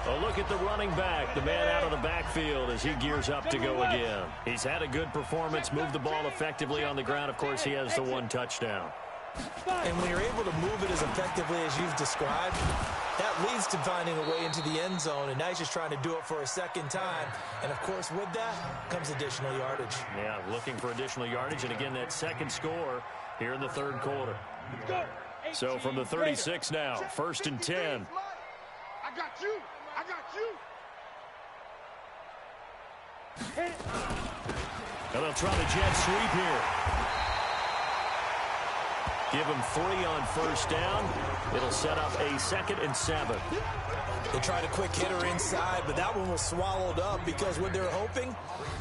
A look at the running back, the man out of the backfield as he gears up to go again. He's had a good performance, moved the ball effectively on the ground. Of course, he has the 1 touchdown. And when you're able to move it as effectively as you've described, that leads to finding a way into the end zone, and now he's just trying to do it for a second time. And, of course, with that comes additional yardage. Yeah, looking for additional yardage, and again, that second score here in the 3rd quarter. So from the 36 now, 1st and 10. I got you. I got you. And they'll try the jet sweep here. Give him 3 on first down. It'll set up a 2nd and 7. They tried a quick hitter inside, but that one was swallowed up because what they're hoping,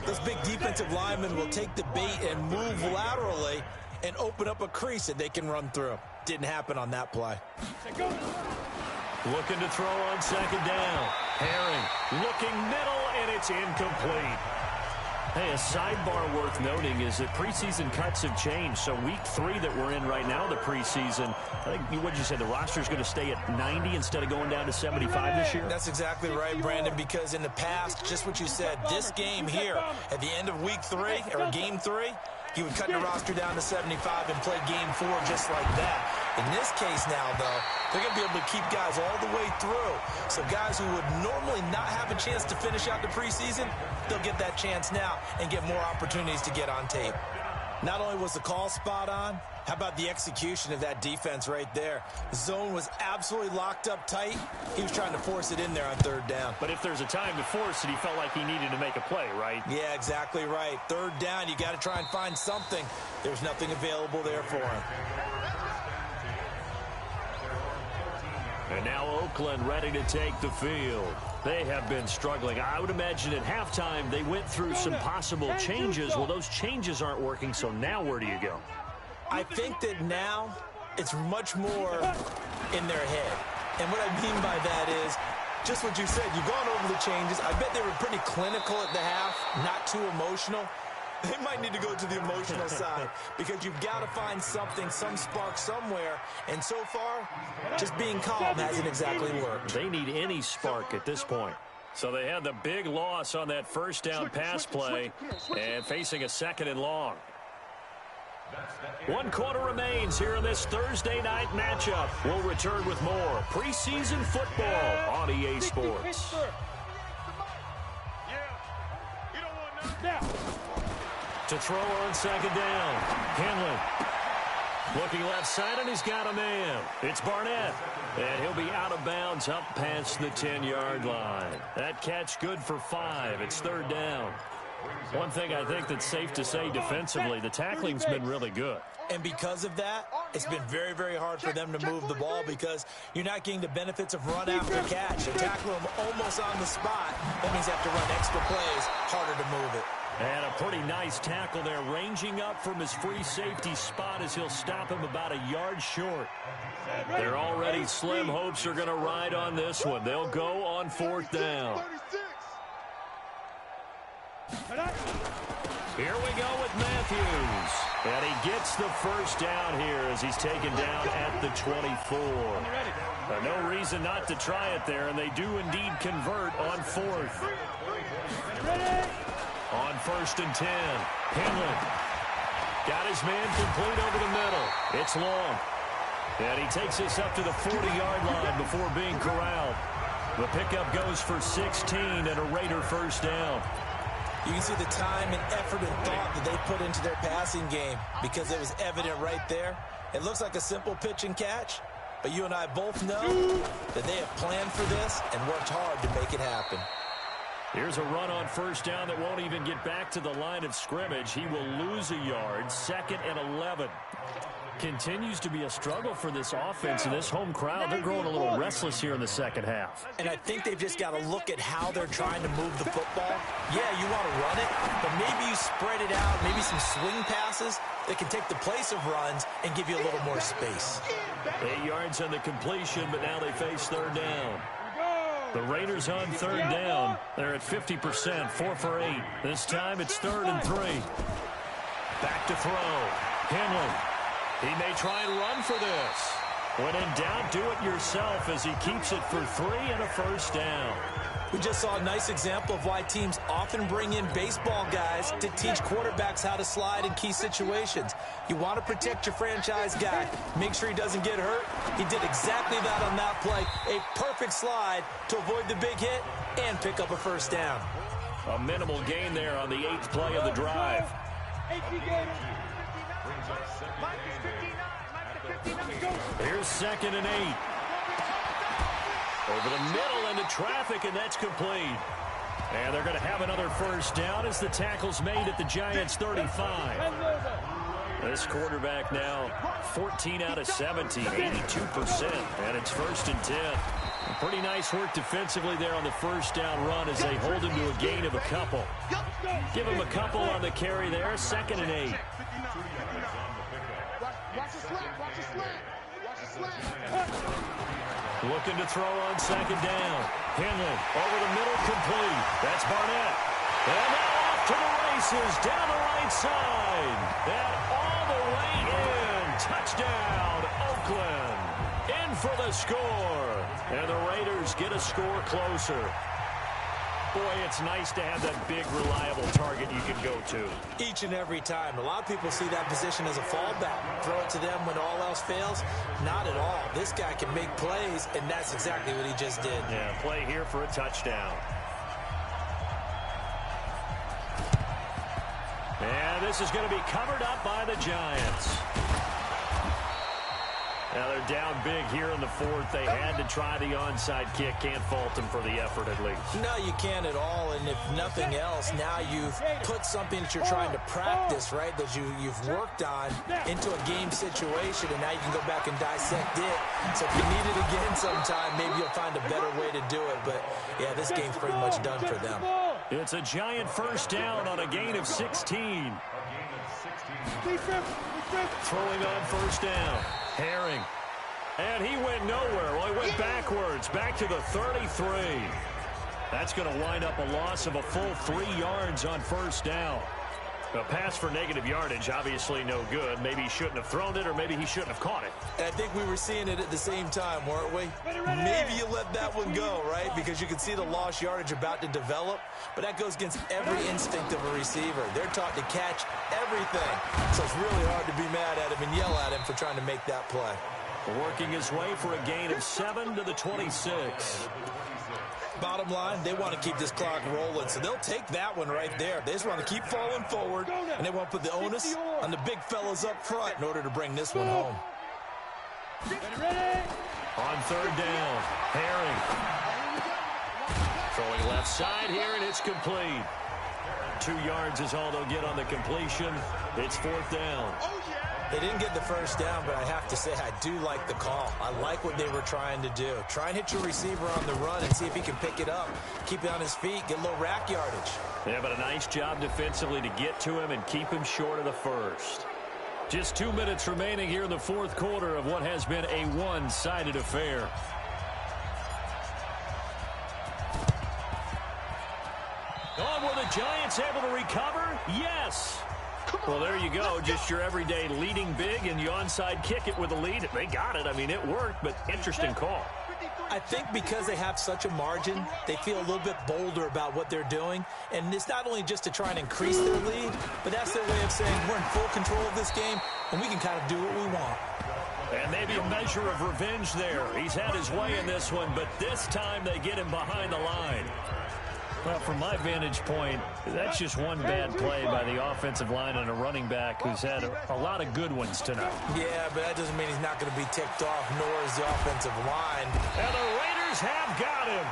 this big defensive lineman will take the bait and move laterally and open up a crease that they can run through. Didn't happen on that play. Looking to throw on 2nd down. Herring looking middle, and it's incomplete. Hey, a sidebar worth noting is that preseason cuts have changed. So week 3 that we're in right now, the preseason, I think, what did you say, the roster's going to stay at 90 instead of going down to 75 this year? That's exactly right, Brandon, because in the past, just what you said, this game here, at the end of week 3, or game 3, you would cut the roster down to 75 and play game 4 just like that. In this case now, though, they're going to be able to keep guys all the way through. So guys who would normally not have a chance to finish out the preseason, they'll get that chance now and get more opportunities to get on tape. Not only was the call spot on, how about the execution of that defense right there? The zone was absolutely locked up tight. He was trying to force it in there on 3rd down. But if there's a time to force it, he felt like he needed to make a play, right? Yeah, exactly right. 3rd down, you got to try and find something. There's nothing available there for him. And now Oakland ready to take the field. They have been struggling. I would imagine at halftime they went through some possible changes. Well, those changes aren't working, so now where do you go? I think that now it's much more in their head. And what I mean by that is just what you said. You've gone over the changes. I bet they were pretty clinical at the half, not too emotional. They might need to go to the emotional side because you've got to find something, some spark somewhere. And so far, just being calm hasn't exactly worked. They need any spark at this point. So they had the big loss on that first down pass play and facing a 2nd and long. 1 quarter remains here in this Thursday night matchup. We'll return with more preseason football on EA Sports. To throw on 2nd down. Henley looking left side, and he's got a man. It's Barnett. And he'll be out of bounds up past the 10-yard line. That catch good for 5. It's 3rd down. One thing I think that's safe to say defensively, the tackling's been really good. And because of that, it's been very, very hard for them to move the ball because you're not getting the benefits of run after catch. You tackle them almost on the spot. That means you have to run extra plays, harder to move it. And a pretty nice tackle there, ranging up from his free safety spot as he'll stop him about a yard short. Their already slim hopes are going to ride on this one. They'll go on 4th down. Here we go with Matthews. And he gets the first down here as he's taken down at the 24. No reason not to try it there, and they do indeed convert on 4th. On 1st and 10, Henley got his man complete over the middle. It's long. And he takes us up to the 40-yard line before being corralled. The pickup goes for 16 and a Raider first down. You can see the time and effort and thought that they put into their passing game because it was evident right there. It looks like a simple pitch and catch, but you and I both know that they have planned for this and worked hard to make it happen. Here's a run on 1st down that won't even get back to the line of scrimmage. He will lose a yard, 2nd and 11. Continues to be a struggle for this offense and this home crowd. They're growing a little restless here in the 2nd half. And I think they've just got to look at how they're trying to move the football. Yeah, you want to run it, but maybe you spread it out, maybe some swing passes that can take the place of runs and give you a little more space. 8 yards on the completion, but now they face 3rd down. The Raiders on 3rd down. They're at 50%, 4 for 8. This time it's 3rd and 3. Back to throw. Henley. He may try and run for this. When in doubt, do it yourself as he keeps it for 3 and a first down. We just saw a nice example of why teams often bring in baseball guys to teach quarterbacks how to slide in key situations. You want to protect your franchise guy. Make sure he doesn't get hurt. He did exactly that on that play. A perfect slide to avoid the big hit and pick up a first down. A minimal gain there on the 8th play of the drive. Here's 2nd and 8. Over the middle into traffic, and that's complete. And they're going to have another first down as the tackle's made at the Giants' 35. This quarterback now 14 out of 17, 82%, and it's 1st and 10. Pretty nice work defensively there on the first down run as they hold him to a gain of a couple. Give him a couple on the carry there, 2nd and 8. Looking to throw on 2nd down. Henley over the middle, complete. That's Barnett. And now off to the races down the right side. And all the way in. Touchdown, Oakland. In for the score. And the Raiders get a score closer. Boy, it's nice to have that big, reliable target you can go to. Each and every time. A lot of people see that position as a fallback. Throw it to them when all else fails. Not at all. This guy can make plays, and that's exactly what he just did. Yeah, play here for a touchdown. And this is going to be covered up by the Giants. Now they're down big here in the 4th. They had to try the onside kick. Can't fault them for the effort at least. No, you can't at all. And if nothing else, now you've put something that you're trying to practice, right, that you've worked on into a game situation, and now you can go back and dissect it. So if you need it again sometime, maybe you'll find a better way to do it. But, yeah, this game's pretty much done for them. It's a Giant first down on a gain of 16. Throwing on first down. Herring. And he went nowhere. Well, he went backwards, back to the 33. That's going to wind up a loss of a full 3 yards on first down. A pass for negative yardage, obviously no good. Maybe he shouldn't have thrown it, or maybe he shouldn't have caught it. I think we were seeing it at the same time, weren't we? Maybe you let that one go, right? Because you can see the lost yardage about to develop. But that goes against every instinct of a receiver. They're taught to catch everything. So it's really hard to be mad at him and yell at him for trying to make that play. Working his way for a gain of 7 to the 26. Bottom line, they want to keep this clock rolling, so they'll take that one right there. They just want to keep falling forward, and they want to put the onus on the big fellas up front in order to bring this one home. On third down, Herring. Throwing left side here, and it's complete. 2 yards is all they'll get on the completion. It's fourth down. They didn't get the first down, but I have to say I do like the call. I like what they were trying to do. Try and hit your receiver on the run and see if he can pick it up. Keep it on his feet, get a little rack yardage. Yeah, but a nice job defensively to get to him and keep him short of the first. Just 2 minutes remaining here in the fourth quarter of what has been a one-sided affair. Oh, were the Giants able to recover? Yes. Well, there you go. Just your everyday leading big, and you onside kick it with a lead. They got it. I mean, it worked, but interesting call. I think because they have such a margin, they feel a little bit bolder about what they're doing. And it's not only just to try and increase their lead, but that's their way of saying we're in full control of this game, and we can kind of do what we want. And maybe a measure of revenge there. He's had his way in this one, but this time they get him behind the line. Well, from my vantage point, that's just one bad play by the offensive line and a running back who's had a lot of good ones tonight. Yeah, but that doesn't mean he's not going to be ticked off, nor is the offensive line. And the Raiders have got him.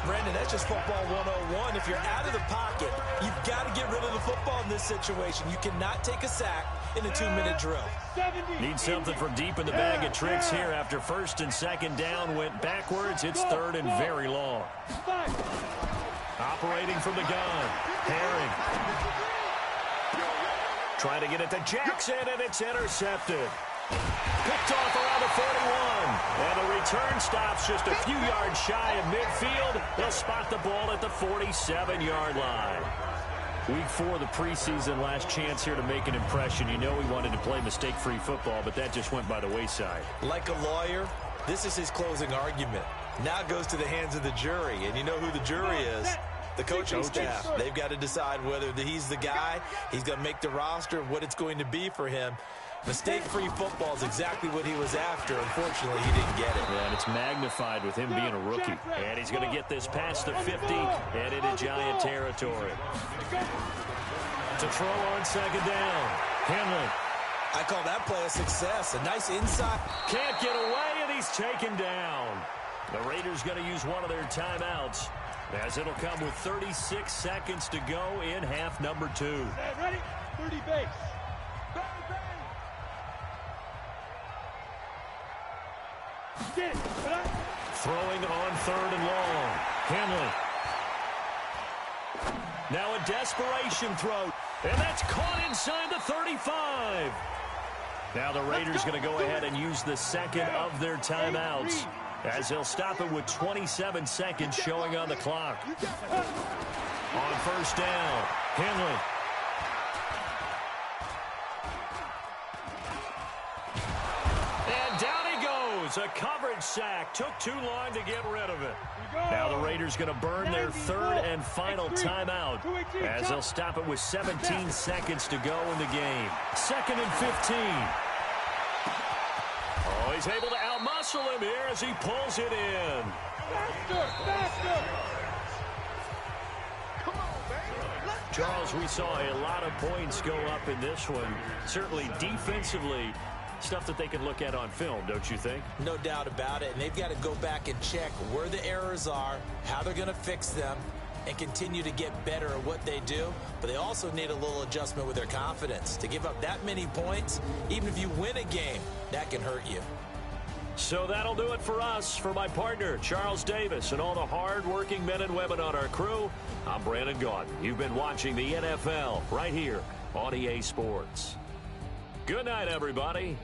Brandon, that's just football 101. If you're out of the pocket, you've got to get rid of the football in this situation. You cannot take a sack in a 2-minute drill. Need something from deep in the bag of tricks here after first and second down went backwards. It's third and very long. Operating from the gun, Herring. Trying to get it to Jackson, and it's intercepted. Picked off around the 41. And the return stops just a few yards shy of midfield. They'll spot the ball at the 47-yard line. Week 4 of the preseason, last chance here to make an impression. You know he wanted to play mistake-free football, but that just went by the wayside. Like a lawyer, this is his closing argument. Now it goes to the hands of the jury, and you know who the jury is. The coaching staff. They've got to decide whether he's the guy, he's going to make the roster, what it's going to be for him. Mistake-free football is exactly what he was after. Unfortunately, he didn't get it. Yeah, and it's magnified with him being a rookie. And he's going to get this past the 50 and into Giant territory. To throw on second down, Henley. I call that play a success. A nice inside. Can't get away, and he's taken down. The Raiders going to use one of their timeouts, as it'll come with 36 seconds to go in half number 2. Ready? 30 base. Throwing on third and long. Henley. Now a desperation throw. And that's caught inside the 35. Now the Raiders going to go ahead and use the second of their timeouts, as they'll stop it with 27 seconds showing on the clock. On first down, Henley. And down he goes. A coverage sack. Took too long to get rid of it. Now the Raiders going to burn their third and final timeout, as they'll stop it with 17 seconds to go in the game. Second and 15. Oh, he's able to outmuscle him here as he pulls it in. Faster! Charles, we saw a lot of points go up in this one. Certainly defensively, stuff that they can look at on film, don't you think? No doubt about it. And they've got to go back and check where the errors are, how they're going to fix them, and continue to get better at what they do. But they also need a little adjustment with their confidence. To give up that many points, even if you win a game, that can hurt you. So that'll do it for us. For my partner, Charles Davis, and all the hard-working men and women on our crew, I'm Brandon Gaudin. You've been watching the NFL right here on EA Sports. Good night, everybody.